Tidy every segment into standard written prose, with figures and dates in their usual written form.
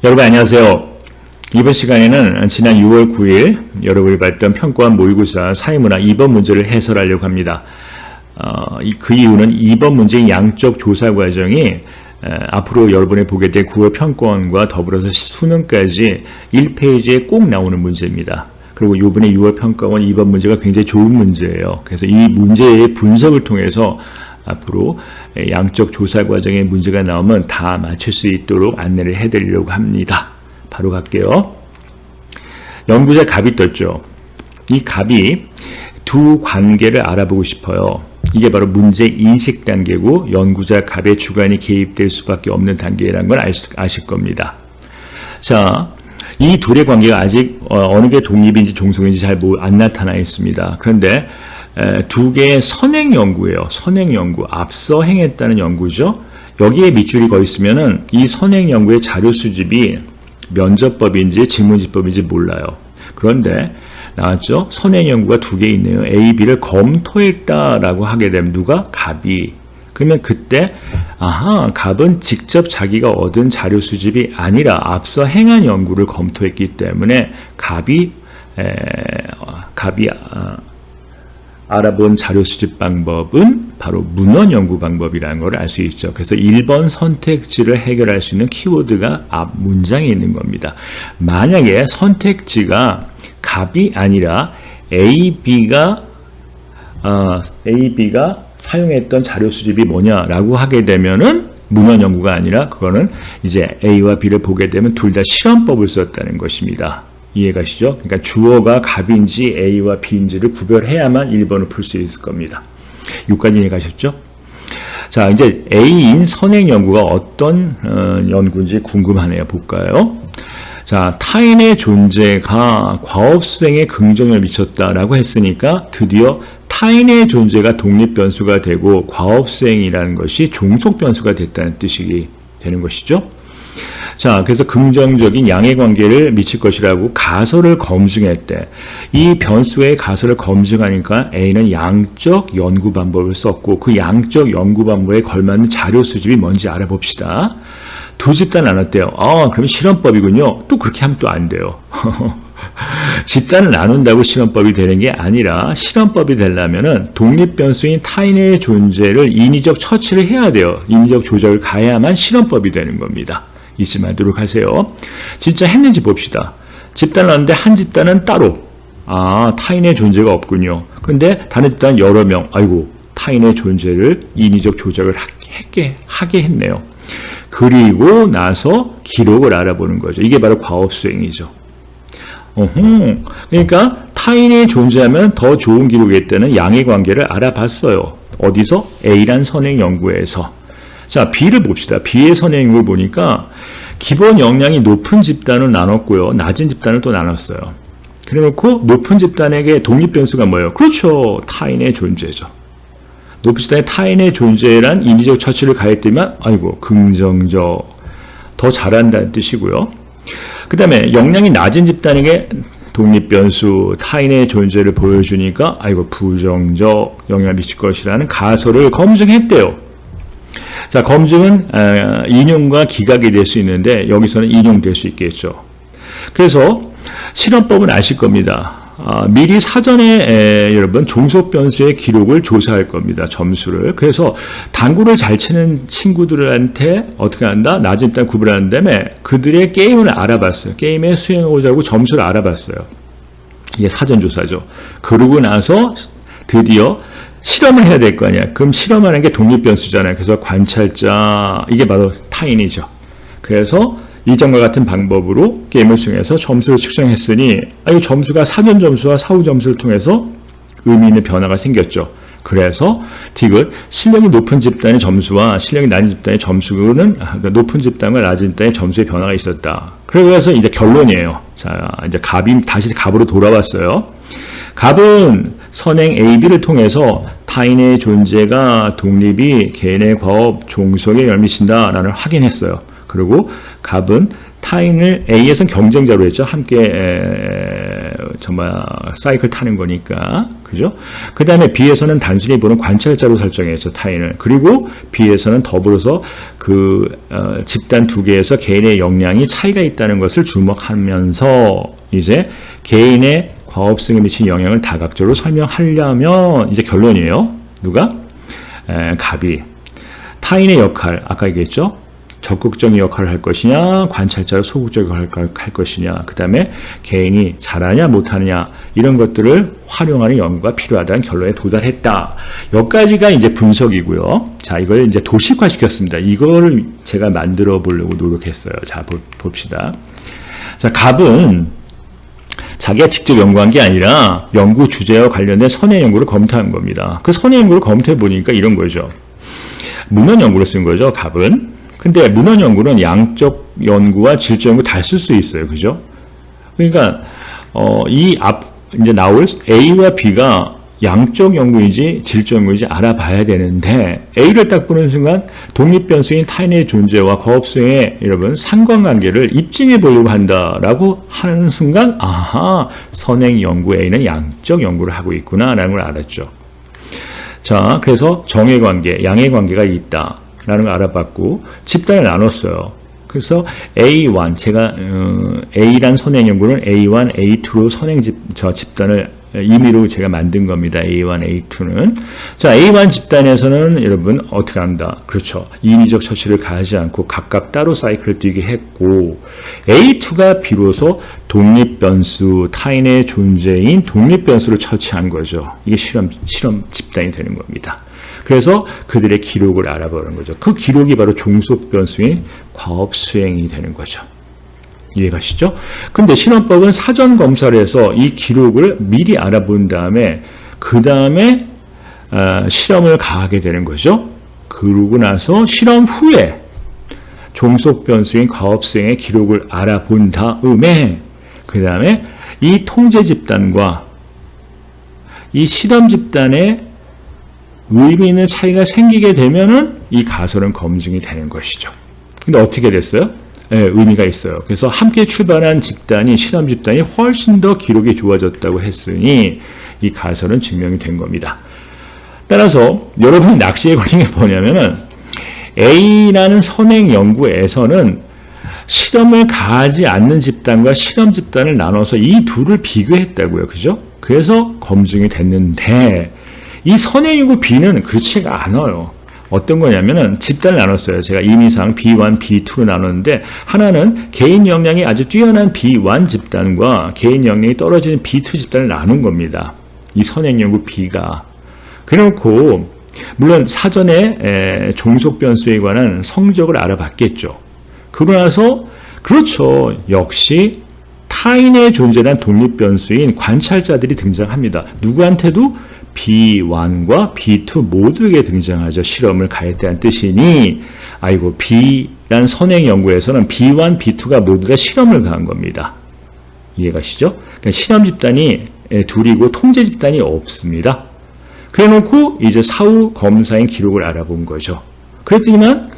여러분 안녕하세요. 이번 시간에는 지난 6월 9일 여러분이 봤던 평가원 모의고사 사회문화 2번 문제를 해설하려고 합니다. 그 이유는 2번 문제의 양적 조사 과정이 앞으로 여러분이 보게 될 9월 평가원과 더불어서 수능까지 1페이지에 꼭 나오는 문제입니다. 그리고 이번에 6월 평가원 2번 문제가 굉장히 좋은 문제예요. 그래서 이 문제의 분석을 통해서 앞으로 양적 조사 과정에 문제가 나오면 다 맞출 수 있도록 안내를 해드리려고 합니다. 바로 갈게요. 연구자 갑이 떴죠. 이 갑이 두 관계를 알아보고 싶어요. 이게 바로 문제 인식 단계고 연구자 갑의 주관이 개입될 수밖에 없는 단계라는 걸 아실 겁니다. 자, 이 둘의 관계가 아직 어느 게 독립인지 종속인지 잘 안 나타나 있습니다. 그런데 두 개의 선행 연구예요. 선행 연구, 앞서 행했다는 연구죠. 여기에 밑줄이 거 있으면은 이 선행 연구의 자료 수집이 면접법인지 지문지법인지 몰라요. 그런데 나왔죠. 선행 연구가 두 개 있네요. A, B를 검토했다라고 하게 되면 누가? 갑이. 그러면 그때 갑은 직접 자기가 얻은 자료 수집이 아니라 앞서 행한 연구를 검토했기 때문에 갑이 알아본 자료 수집 방법은 바로 문헌 연구 방법이라는 걸 알 수 있죠. 그래서 1번 선택지를 해결할 수 있는 키워드가 앞 문장에 있는 겁니다. 만약에 선택지가 갑이 아니라 A, B가 사용했던 자료 수집이 뭐냐라고 하게 되면은 문헌 연구가 아니라 그거는 이제 A와 B를 보게 되면 둘 다 실험법을 썼다는 것입니다. 이해가시죠? 그러니까 주어가 갑인지 A와 B인지를 구별해야만 1번을 풀 수 있을 겁니다. 여기까지 이해가셨죠? 자, 이제 A인 선행 연구가 어떤 연구인지 궁금하네요. 볼까요? 자, 타인의 존재가 과업 수행에 긍정을 미쳤다라고 했으니까 드디어 타인의 존재가 독립 변수가 되고 과업 수행이라는 것이 종속 변수가 됐다는 뜻이 되는 것이죠. 자, 그래서 긍정적인 양의 관계를 미칠 것이라고 가설을 검증했대. 이 변수의 가설을 검증하니까 A는 양적 연구 방법을 썼고 그 양적 연구 방법에 걸맞는 자료 수집이 뭔지 알아봅시다. 두 집단 나눴대요. 그럼 실험법이군요. 또 그렇게 하면 또 안 돼요. 집단을 나눈다고 실험법이 되는 게 아니라 실험법이 되려면은 독립 변수인 타인의 존재를 인위적 처치를 해야 돼요. 인위적 조작을 가해야만 실험법이 되는 겁니다. 잊지 말도록 하세요. 진짜 했는지 봅시다. 집단을 나눴는데 한 집단은 따로 타인의 존재가 없군요. 그런데 다른 집단은 여러 명 타인의 존재를 인위적 조작을 하게 했네요. 그리고 나서 기록을 알아보는 거죠. 이게 바로 과업 수행이죠. 그러니까 타인이 존재하면 더 좋은 기록이 있다는 양의 관계를 알아봤어요. 어디서? A란 선행 연구에서. 자, B를 봅시다. B의 선행 연구를 보니까 기본 역량이 높은 집단을 나눴고요. 낮은 집단을 또 나눴어요. 그래놓고 높은 집단에게 독립 변수가 뭐예요? 그렇죠. 타인의 존재죠. 높은 집단의 타인의 존재란 인위적 처치를 가했더니만 긍정적, 더 잘한다는 뜻이고요. 그 다음에 역량이 낮은 집단에게 독립 변수, 타인의 존재를 보여주니까 부정적 영향을 미칠 것이라는 가설을 검증했대요. 자, 검증은 인용과 기각이 될 수 있는데 여기서는 인용될 수 있겠죠. 그래서 실험법은 아실 겁니다. 미리 사전에 여러분 종속 변수의 기록을 조사할 겁니다. 점수를. 그래서 당구를 잘 치는 친구들한테 어떻게 한다? 낮은 집단 구분하는 다음에 그들의 게임을 알아봤어요. 게임에 수행하고자 점수를 알아봤어요. 이게 사전조사죠. 그러고 나서 드디어 실험을 해야 될 거 아니야. 그럼 실험하는 게 독립 변수잖아요. 그래서 관찰자, 이게 바로 타인이죠. 그래서 이전과 같은 방법으로 게임을 수행해서 점수를 측정했으니 이 점수가 사전 점수와 사후 점수를 통해서 의미 있는 변화가 생겼죠. 그래서 디귿 실력이 높은 집단의 점수와 실력이 낮은 집단의 점수는 높은 집단과 낮은 집단의 점수의 변화가 있었다. 그래서 이제 결론이에요. 자, 이제 갑이 다시 갑으로 돌아왔어요. 갑은 선행 A, B를 통해서 타인의 존재가 독립이 개인의 과업 종속에 영향을 미친다라는 확인했어요. 그리고 갑은 타인을 A에서는 경쟁자로 했죠. 함께 정말 사이클 타는 거니까. 그죠? 그 다음에 B에서는 단순히 보는 관찰자로 설정했죠, 타인을. 그리고 B에서는 더불어서 집단 두 개에서 개인의 역량이 차이가 있다는 것을 주목하면서 이제 개인의 과업성에 미친 영향을 다각적으로 설명하려면 이제 결론이에요. 누가? 갑이. 타인의 역할, 아까 얘기했죠? 적극적인 역할을 할 것이냐, 관찰자로 소극적인 역할을 할 것이냐, 그 다음에 개인이 잘하냐 못하느냐 이런 것들을 활용하는 연구가 필요하다는 결론에 도달했다. 여기까지가 이제 분석이고요. 자, 이걸 이제 도식화시켰습니다. 이거를 제가 만들어 보려고 노력했어요. 자, 봅시다. 자, 갑은 자기가 직접 연구한 게 아니라 연구 주제와 관련된 선행 연구를 검토한 겁니다. 그 선행 연구를 검토해 보니까 이런 거죠. 문헌 연구를 쓴 거죠, 갑은. 근데 문헌 연구는 양적 연구와 질적 연구 다 쓸 수 있어요. 그죠? 그러니까, 이제 나올 A와 B가 양적 연구인지 질적 연구인지 알아봐야 되는데, A를 딱 보는 순간 독립변수인 타인의 존재와 과업성의 여러분 상관관계를 입증해 보려고 한다라고 하는 순간, 아하, 선행 연구 A는 양적 연구를 하고 있구나라는 걸 알았죠. 자, 그래서 정의 관계, 양의 관계가 있다. 라는 걸 알아봤고 집단을 나눴어요. 그래서 A1 제가 A란 선행 연구는 A1, A2로 선행 집단을 임의로 제가 만든 겁니다. A1, A2는 자 A1 집단에서는 여러분 어떻게 한다? 그렇죠. 인위적 처치를 가하지 않고 각각 따로 사이클을 뛰게 했고 A2가 비로소 독립변수 타인의 존재인 독립변수를 처치한 거죠. 이게 실험 집단이 되는 겁니다. 그래서 그들의 기록을 알아보는 거죠. 그 기록이 바로 종속 변수인 과업 수행이 되는 거죠. 이해가시죠? 근데 실험법은 사전 검사를 해서 이 기록을 미리 알아본 다음에 그 다음에 실험을 가하게 되는 거죠. 그러고 나서 실험 후에 종속 변수인 과업 수행의 기록을 알아본 다음에 그 다음에 이 통제 집단과 이 실험 집단의 의미 있는 차이가 생기게 되면은 이 가설은 검증이 되는 것이죠. 근데 어떻게 됐어요? 네, 의미가 있어요. 그래서 함께 출발한 집단이 실험 집단이 훨씬 더 기록이 좋아졌다고 했으니 이 가설은 증명이 된 겁니다. 따라서 여러분이 낚시에 걸린 게 뭐냐면은 A라는 선행 연구에서는 실험을 가하지 않는 집단과 실험 집단을 나눠서 이 둘을 비교했다고요. 그죠? 그래서 검증이 됐는데 이 선행 연구 B는 그렇지가 않아요. 어떤 거냐면은 집단을 나눴어요. 제가 임의상 B1, B2로 나눴는데 하나는 개인 역량이 아주 뛰어난 B1 집단과 개인 역량이 떨어지는 B2 집단을 나눈 겁니다. 이 선행 연구 B가. 그래놓고 물론 사전에 종속 변수에 관한 성적을 알아봤겠죠. 그러고 나서 그렇죠. 역시 타인의 존재란 독립 변수인 관찰자들이 등장합니다. 누구한테도? B1과 B2 모두에게 등장하죠. 실험을 가했다는 뜻이니 아이고 B란 선행 연구에서는 B1, B2가 모두 다 실험을 가한 겁니다. 이해가시죠? 그러니까 실험 집단이 둘이고 통제 집단이 없습니다. 그래놓고 이제 사후 검사인 기록을 알아본 거죠. 그랬더니만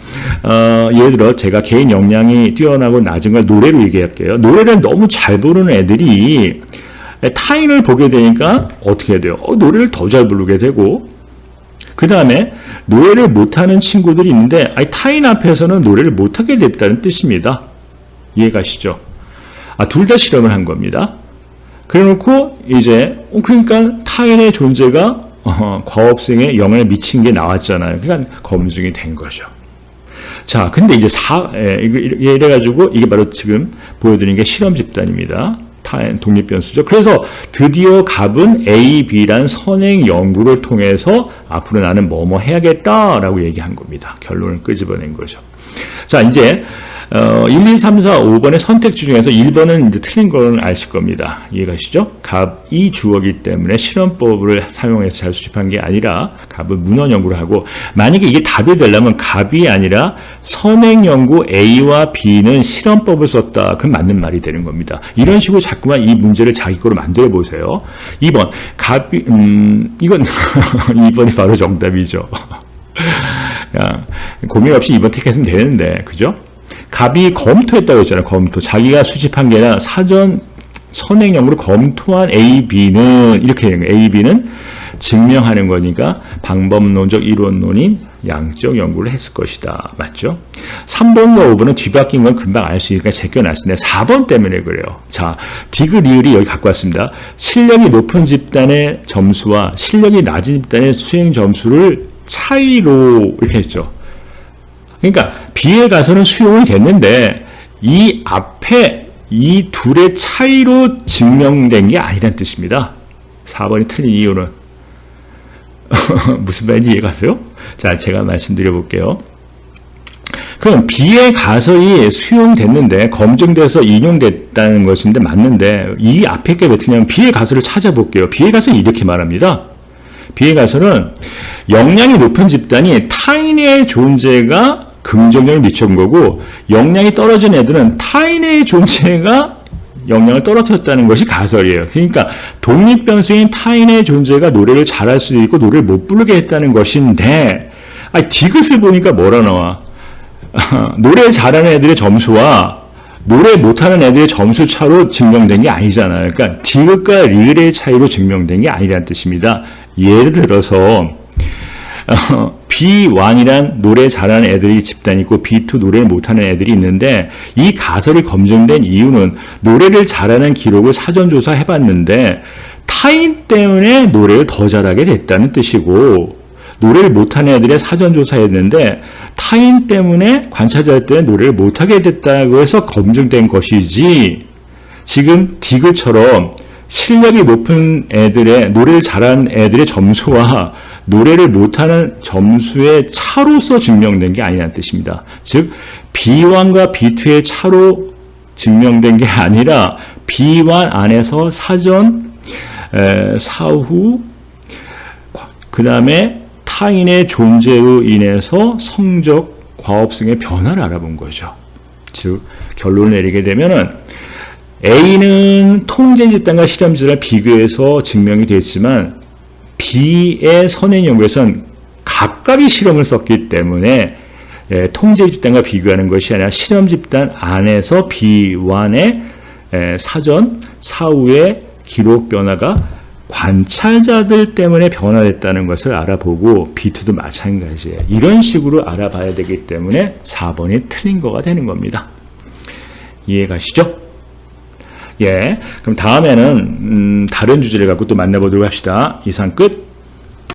예를 들어 제가 개인 역량이 뛰어나고 낮은 걸 노래로 얘기할게요. 노래를 너무 잘 부르는 애들이 타인을 보게 되니까 어떻게 돼요? 노래를 더 잘 부르게 되고 그 다음에 노래를 못하는 친구들이 있는데 타인 앞에서는 노래를 못하게 됐다는 뜻입니다. 이해가시죠? 둘 다 실험을 한 겁니다. 그래놓고 이제 그러니까 타인의 존재가 과업성에 영향을 미친 게 나왔잖아요. 그러니까 검증이 된 거죠. 자, 근데 이제 이래가지고 이게 바로 지금 보여드린 게 실험 집단입니다. 타인 독립 변수죠. 그래서 드디어 갑은 A, B란 선행 연구를 통해서 앞으로 나는 뭐뭐 해야겠다라고 얘기한 겁니다. 결론을 끄집어낸 거죠. 자, 이제 1, 2, 3, 4, 5번의 선택지 중에서 1번은 이제 틀린 걸 아실 겁니다. 이해가시죠? 갑이 주어기 때문에 실험법을 사용해서 잘 수집한 게 아니라 갑은 문헌 연구를 하고 만약에 이게 답이 되려면 갑이 아니라 선행 연구 A와 B는 실험법을 썼다. 그럼 맞는 말이 되는 겁니다. 이런 식으로 자꾸만 이 문제를 자기 거로 만들어 보세요. 2번 갑이 이건 2번이 바로 정답이죠. 고민 없이 2번 택했으면 되는데 그죠? 갑이 검토했다고 했잖아요. 검토. 자기가 수집한 게 아니라 사전 선행 연구를 검토한 A, B는 이렇게 되는 거예요. A, B는 증명하는 거니까 방법론적 이론론인 양적 연구를 했을 것이다. 맞죠? 3번과 5번은 뒤바뀐 건 금방 알 수 있으니까 제껴놨습니다. 4번 때문에 그래요. 자, 디귿, 리을이 여기 갖고 왔습니다. 실력이 높은 집단의 점수와 실력이 낮은 집단의 수행 점수를 차이로 이렇게 했죠. 그러니까 B에 가서는 수용이 됐는데 이 앞에 이 둘의 차이로 증명된 게 아니란 뜻입니다. 4번이 틀린 이유는 무슨 말인지 이해가세요? 자, 제가 말씀드려 볼게요. 그럼 B에 가설이 수용됐는데 검증돼서 인용됐다는 것인데 맞는데 이 앞에 게 왜 틀리냐면 B의 가설을 찾아볼게요. B의 가설은 이렇게 말합니다. B의 가설은 역량이 높은 집단이 타인의 존재가 긍정적으로 미쳐본 거고 역량이 떨어진 애들은 타인의 존재가 역량을 떨어뜨렸다는 것이 가설이에요. 그러니까 독립변수인 타인의 존재가 노래를 잘할 수도 있고 노래를 못 부르게 했다는 것인데 디귿을 보니까 뭐라 나와? 노래 잘하는 애들의 점수와 노래 못하는 애들의 점수 차로 증명된 게 아니잖아요. 그러니까 디귿과 리을의 차이로 증명된 게 아니라는 뜻입니다. 예를 들어서 B1이란 노래 잘하는 애들이 집단이 있고 B2 노래를 못하는 애들이 있는데 이 가설이 검증된 이유는 노래를 잘하는 기록을 사전조사 해봤는데 타인 때문에 노래를 더 잘하게 됐다는 뜻이고 노래를 못하는 애들의 사전조사했는데 타인 때문에 관찰자 때문에 노래를 못하게 됐다고 해서 검증된 것이지 지금 디귿처럼 실력이 높은 애들의 노래를 잘하는 애들의 점수와 노래를 못하는 점수의 차로서 증명된 게 아니라는 뜻입니다. 즉 B1과 B2의 차로 증명된 게 아니라 B1 안에서 사전, 사후, 그 다음에 타인의 존재로 인해서 성적, 과업성의 변화를 알아본 거죠. 즉 결론을 내리게 되면은 A는 통제 집단과 실험 집단을 비교해서 증명이 됐지만 B의 선행 연구에서는 각각의 실험을 썼기 때문에 통제 집단과 비교하는 것이 아니라 실험 집단 안에서 B1의 사전, 사후의 기록 변화가 관찰자들 때문에 변화됐다는 것을 알아보고 B2도 마찬가지예요. 이런 식으로 알아봐야 되기 때문에 4번이 틀린 거가 되는 겁니다. 이해가시죠? 예, 그럼 다음에는 다른 주제를 갖고 또 만나보도록 합시다. 이상 끝.